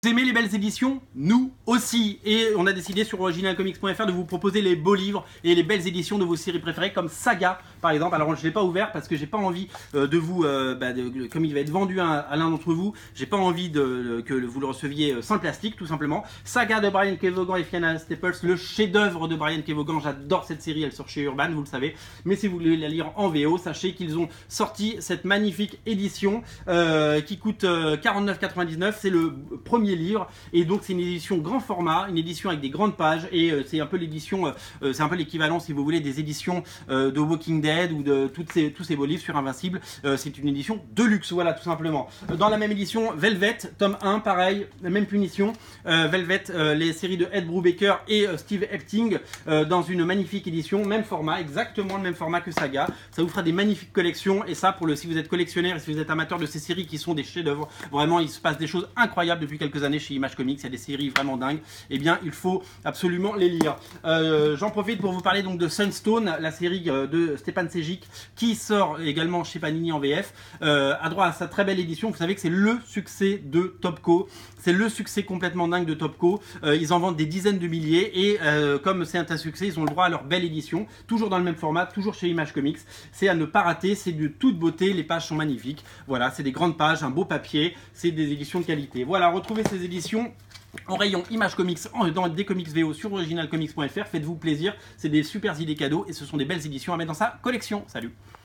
Vous aimez les belles éditions? Nous aussi. Et on a décidé sur originalcomics.fr de vous proposer les beaux livres et les belles éditions de vos séries préférées comme Saga par exemple. Alors je ne l'ai pas ouvert parce que j'ai pas envie de vous, comme il va être vendu à l'un d'entre vous, j'ai pas envie que vous le receviez sans le plastique tout simplement. Saga de Brian K. Vaughan et Fiona Staples, le chef d'œuvre de Brian K. Vaughan. J'adore cette série, elle sort chez Urban, vous le savez. Mais si vous voulez la lire en VO, sachez qu'ils ont sorti cette magnifique édition qui coûte 49,99 €. C'est le premier livre et donc c'est une édition grand format, une édition avec des grandes pages et c'est un peu l'édition, c'est un peu l'équivalent si vous voulez des éditions de Walking Dead ou de tous ces beaux livres sur Invincible. C'est une édition de luxe, voilà tout simplement. Dans la même édition, Velvet, tome 1, pareil, la même punition. Velvet, les séries de Ed Brubaker et Steve Epting dans une magnifique édition, même format, exactement le même format que Saga. Ça vous fera des magnifiques collections et ça pour si vous êtes collectionneur et si vous êtes amateur de ces séries qui sont des chefs-d'œuvre, vraiment il se passe des choses incroyables depuis quelques années chez Image Comics, il y a des séries vraiment dingues, et bien il faut absolument les lire. J'en profite pour vous parler donc de Sunstone, la série de Stefan Sejic qui sort également chez Panini en VF, a droit à sa très belle édition. Vous savez que c'est le succès de Topco, c'est le succès complètement dingue de Topco, ils en vendent des dizaines de milliers et comme c'est un succès, ils ont le droit à leur belle édition, toujours dans le même format, toujours chez Image Comics. C'est à ne pas rater, c'est de toute beauté, les pages sont magnifiques, voilà, c'est des grandes pages, un beau papier, c'est des éditions de qualité. Voilà, retrouvez ces éditions en rayon Image Comics, dans des comics VO sur originalcomics.fr. Faites-vous plaisir, c'est des super idées cadeaux et ce sont des belles éditions à mettre dans sa collection. Salut!